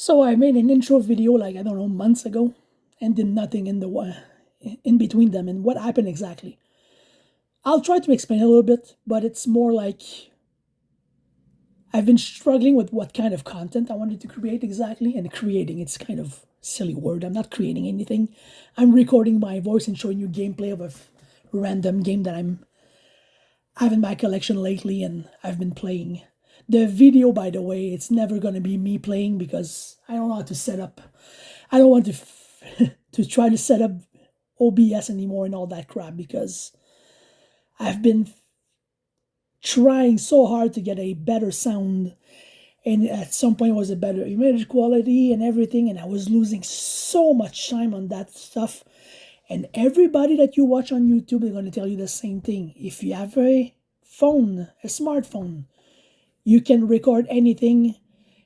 So I made an intro video like I don't know months ago, and did nothing in between them. And what happened exactly? I'll try to explain a little bit, but it's more like I've been struggling with what kind of content I wanted to create exactly. And creating, it's kind of silly word. I'm not creating anything. I'm recording my voice and showing you gameplay of a random game that I'm having my collection lately, and I've been playing. The video, by the way, it's never gonna be me playing because I don't know how to set up. I don't want to to try to set up OBS anymore and all that crap because I've been trying so hard to get a better sound, and at some point it was a better image quality and everything, and I was losing so much time on that stuff. And everybody that you watch on YouTube is going to tell you the same thing. If you have a phone, a smartphone, you can record anything,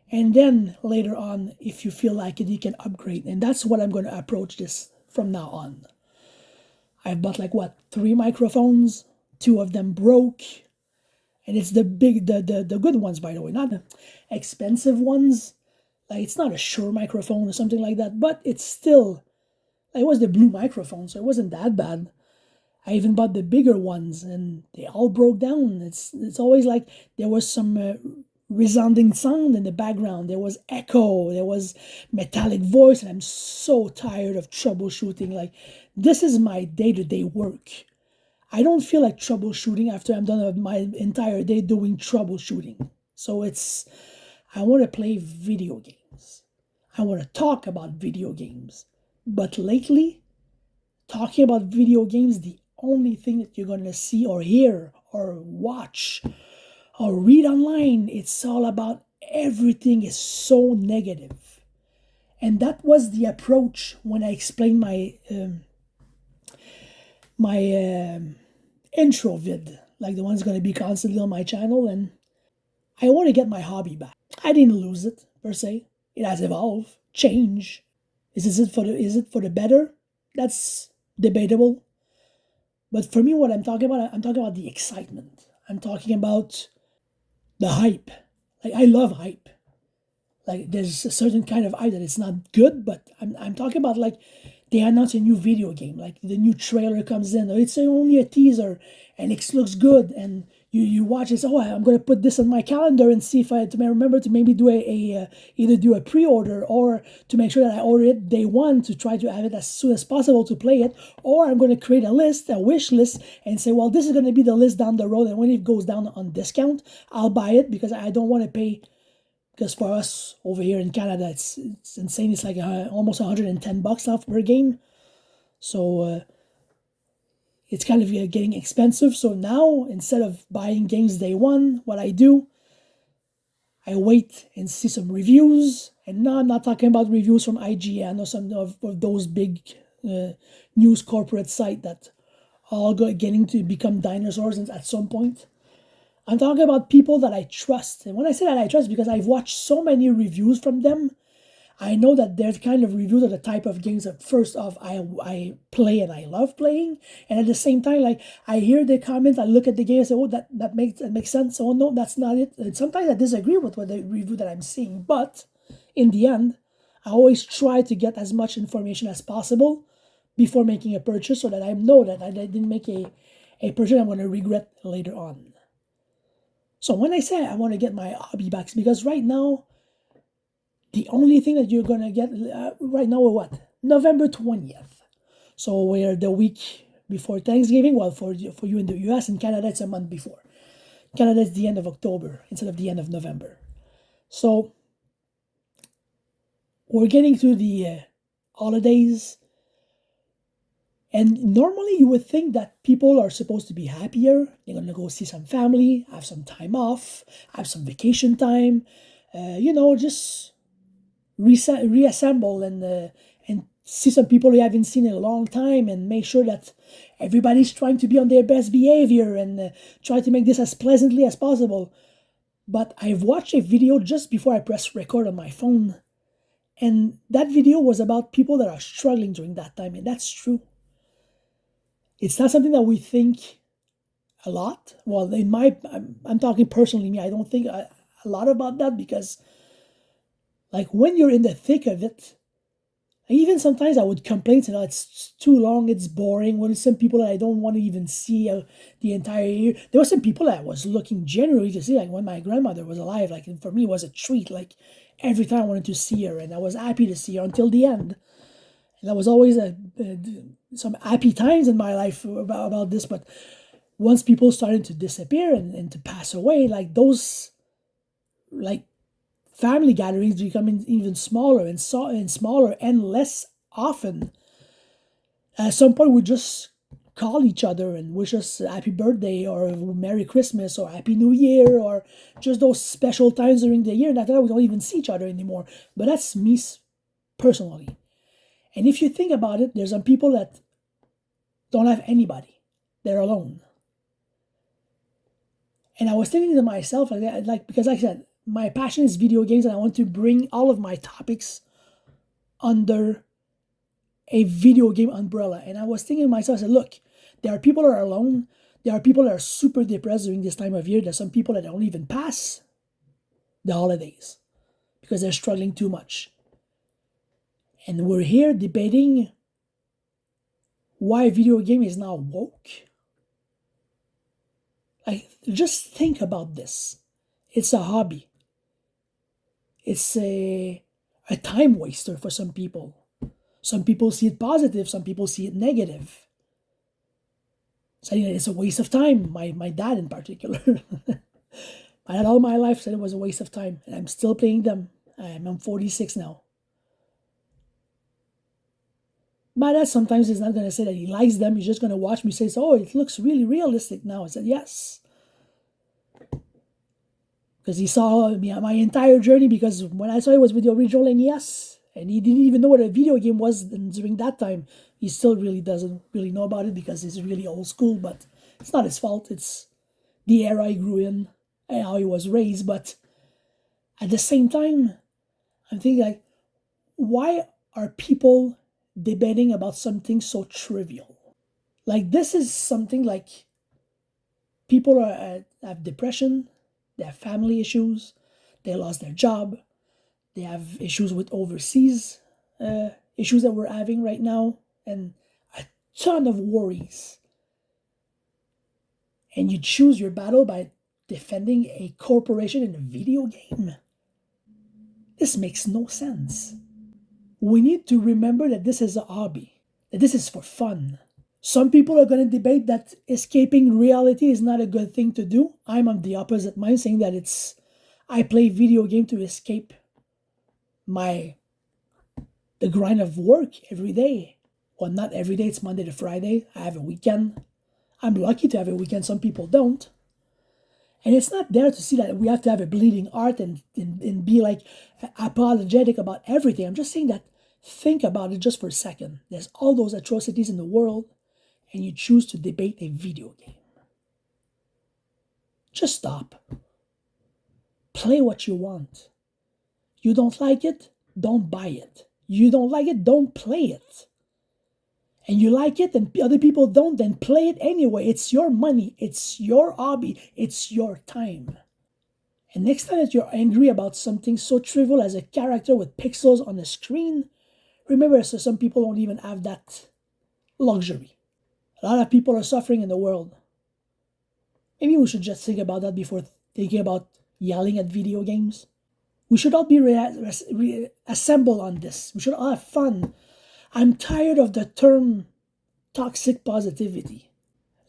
and then later on, if you feel like it, you can upgrade. And that's what I'm going to approach this from now on. I've bought like what, 3 microphones, 2 of them broke, and it's the good ones, by the way, not the expensive ones. Like, it's not a Shure microphone or something like that, but it's still, it was the Blue microphone, so it wasn't that bad. I even bought the bigger ones, and they all broke down. It's always like there was some resounding sound in the background. There was echo. There was metallic voice, and I'm so tired of troubleshooting. Like, this is my day-to-day work. I don't feel like troubleshooting after I'm done with my entire day doing troubleshooting. So I want to play video games. I want to talk about video games. But lately, talking about video games, the only thing that you're going to see or hear or watch or read online, it's all about everything is so negative. And that was the approach when I explained my intro vid, like the one's going to be constantly on my channel. And I want to get my hobby back. I didn't lose it per se. It has evolved, changed. Is it for the better? That's debatable. But for me, what I'm talking about the excitement. I'm talking about the hype. Like, I love hype. Like, there's a certain kind of hype that it's not good, but I'm talking about, like, they announce a new video game, like the new trailer comes in, or it's only a teaser, and it looks good, and you watch it. Oh, I'm going to put this on my calendar and see if I to remember to maybe do either do a pre-order, or to make sure that I order it day one to try to have it as soon as possible to play it. Or I'm going to create a wish list, and say, well, this is going to be the list down the road, and when it goes down on discount, I'll buy it because I don't want to pay. Because for us over here in Canada, it's insane. It's like almost $110 now per game. So it's kind of getting expensive. So now, instead of buying games day one, what I do, I wait and see some reviews. And now I'm not talking about reviews from IGN or some of those big news corporate site that are getting to become dinosaurs at some point. I'm talking about people that I trust. And when I say that I trust, because I've watched so many reviews from them, I know that their kind of reviews are the type of games that, first off, I play and I love playing. And at the same time, like, I hear the comments, I look at the game and say, oh, that makes sense. Oh, no, that's not it. And sometimes I disagree with what the review that I'm seeing. But in the end, I always try to get as much information as possible before making a purchase, so that I know that I didn't make a purchase I'm going to regret later on. So when I say I want to get my hobby back, because right now, the only thing that you're going to get right now is what? November 20th. So we're the week before Thanksgiving. Well, for you in the US, in Canada, it's a month before. Canada is the end of October instead of the end of November. So we're getting through the holidays. And normally you would think that people are supposed to be happier. They're going to go see some family, have some time off, have some vacation time, just reassemble and see some people you haven't seen in a long time, and make sure that everybody's trying to be on their best behavior, and try to make this as pleasantly as possible. But I've watched a video just before I press record on my phone, and that video was about people that are struggling during that time, and that's true. It's not something that we think a lot. Well, I'm talking personally, me. I don't think a lot about that, because Like when you're in the thick of it, even sometimes I would complain, it's too long, it's boring. When some people that I don't want to even see the entire year. There were some people that I was looking genuinely to see, like when my grandmother was alive. Like for me, it was a treat. Like every time I wanted to see her, and I was happy to see her until the end. And there was always some happy times in my life about this. But once people started to disappear and to pass away, like those, like family gatherings becoming even smaller and smaller and less often. At some point, we just call each other and wish us happy birthday or Merry Christmas or Happy New Year or just those special times during the year. And after that, we don't even see each other anymore. But that's me personally. And if you think about it, there's some people that don't have anybody. They're alone. And I was thinking to myself, because like I said, my passion is video games, and I want to bring all of my topics under a video game umbrella. And I was thinking to myself, I said, look, there are people that are alone. There are people that are super depressed during this time of year. There's some people that don't even pass the holidays because they're struggling too much. And we're here debating why video game is now woke. Like, just think about this. It's a hobby. It's a time waster for some people. Some people see it positive, some people see it negative. Saying it's a waste of time. My dad in particular. I had all my life said it was a waste of time, and I'm still playing them. I'm 46 now. My dad sometimes is not going to say that he likes them. He's just going to watch me say, oh, it looks really realistic now. I said, yes. Because he saw my entire journey, because when I saw it was with the original NES, and he didn't even know what a video game was during that time. He still really doesn't really know about it because he's really old school, but it's not his fault. It's the era he grew in and how he was raised. But at the same time, I'm thinking, like, why are people debating about something so trivial? Like, this is something like people have depression, they have family issues, they lost their job, they have issues with overseas issues that we're having right now, and a ton of worries. And you choose your battle by defending a corporation in a video game? This makes no sense. We need to remember that this is a hobby, that this is for fun. Some people are going to debate that escaping reality is not a good thing to do. I'm on the opposite mind, saying that I play video game to escape the grind of work every day. Well, not every day, it's Monday to Friday. I have a weekend. I'm lucky to have a weekend. Some people don't. And it's not there to see that we have to have a bleeding heart and be like apologetic about everything. I'm just saying that think about it just for a second. There's all those atrocities in the world, and you choose to debate a video game. Just stop. Play what you want. You don't like it? Don't buy it. You don't like it? Don't play it. And you like it and other people don't, then play it anyway. It's your money. It's your hobby. It's your time. And next time that you're angry about something so trivial as a character with pixels on the screen, remember, so some people don't even have that luxury. A lot of people are suffering in the world. Maybe we should just think about that before thinking about yelling at video games. We should all be assembled on this. We should all have fun. I'm tired of the term toxic positivity.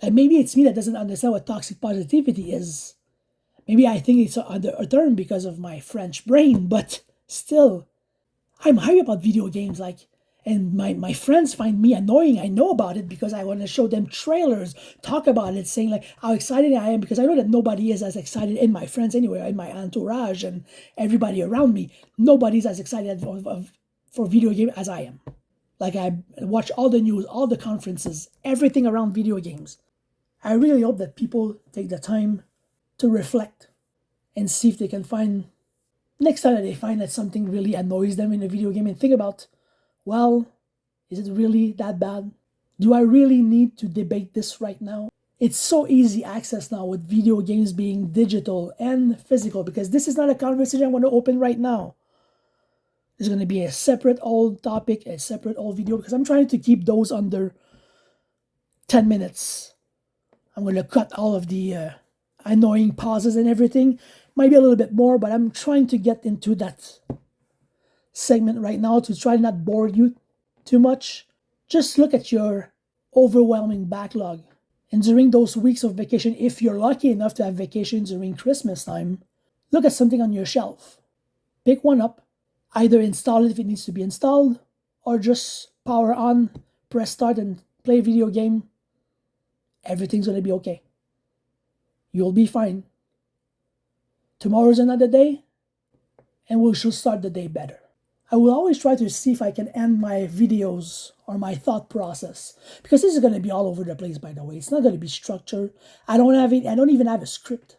Like, maybe it's me that doesn't understand what toxic positivity is. Maybe I think it's a term because of my French brain, but still, I'm hyped about video games. And my friends find me annoying. I know about it because I want to show them trailers, talk about it, saying like how excited I am, because I know that nobody is as excited in my friends anyway, in my entourage and everybody around me. Nobody's as excited for video game as I am. Like, I watch all the news, all the conferences, everything around video games. I really hope that people take the time to reflect and see if they can find, next time that they find that something really annoys them in a video game, and think about, well, is it really that bad? Do I really need to debate this right now? It's so easy access now with video games being digital and physical, because this is not a conversation I want to open right now. There's going to be a separate old topic, a separate old video, because I'm trying to keep those under 10 minutes. I'm going to cut all of the annoying pauses and everything. Might be a little bit more, but I'm trying to get into that segment right now to try not bore you too much. Just look at your overwhelming backlog. And during those weeks of vacation, if you're lucky enough to have vacation during Christmas time, look at something on your shelf. Pick one up, either install it if it needs to be installed, or just power on, press start, and play a video game. Everything's going to be okay. You'll be fine. Tomorrow's another day, and we shall start the day better. I will always try to see if I can end my videos or my thought process, because this is going to be all over the place, by the way. It's not going to be structured. I don't even have a script.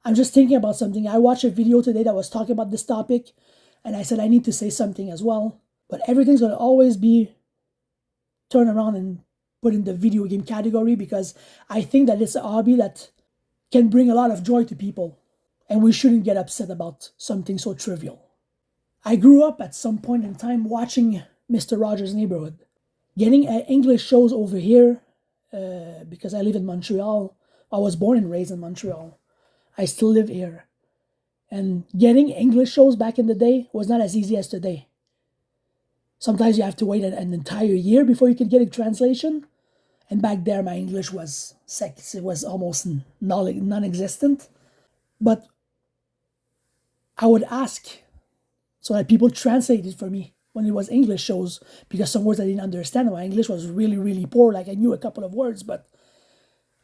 I'm just thinking about something. I watched a video today that was talking about this topic, and I said I need to say something as well. But everything's going to always be turned around and put in the video game category, because I think that it's a hobby that can bring a lot of joy to people, and we shouldn't get upset about something so trivial. I grew up at some point in time watching Mr. Rogers' Neighborhood. Getting English shows over here, because I live in Montreal. I was born and raised in Montreal. I still live here. And getting English shows back in the day was not as easy as today. Sometimes you have to wait an entire year before you can get a translation. And back there, my English was almost non-existent. But I would ask so that people translate it for me when it was English shows, because some words I didn't understand. My English was really, really poor. Like, I knew a couple of words, but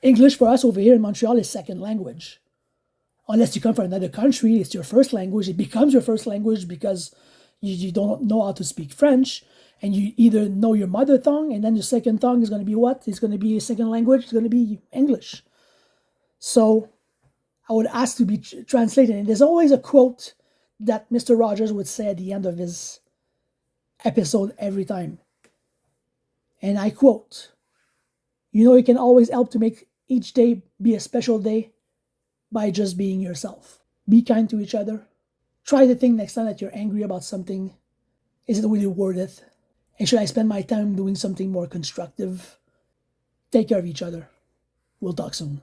English for us over here in Montreal is second language. Unless you come from another country, it's your first language. It becomes your first language because you don't know how to speak French, and you either know your mother tongue, and then your second tongue is going to be what? It's going to be a second language. It's going to be English. So I would ask to be translated. And there's always a quote that Mr. Rogers would say at the end of his episode every time. And I quote, you can always help to make each day be a special day by just being yourself. Be kind to each other. Try to think next time that you're angry about something, is it really worth it? And should I spend my time doing something more constructive? Take care of each other. We'll talk soon.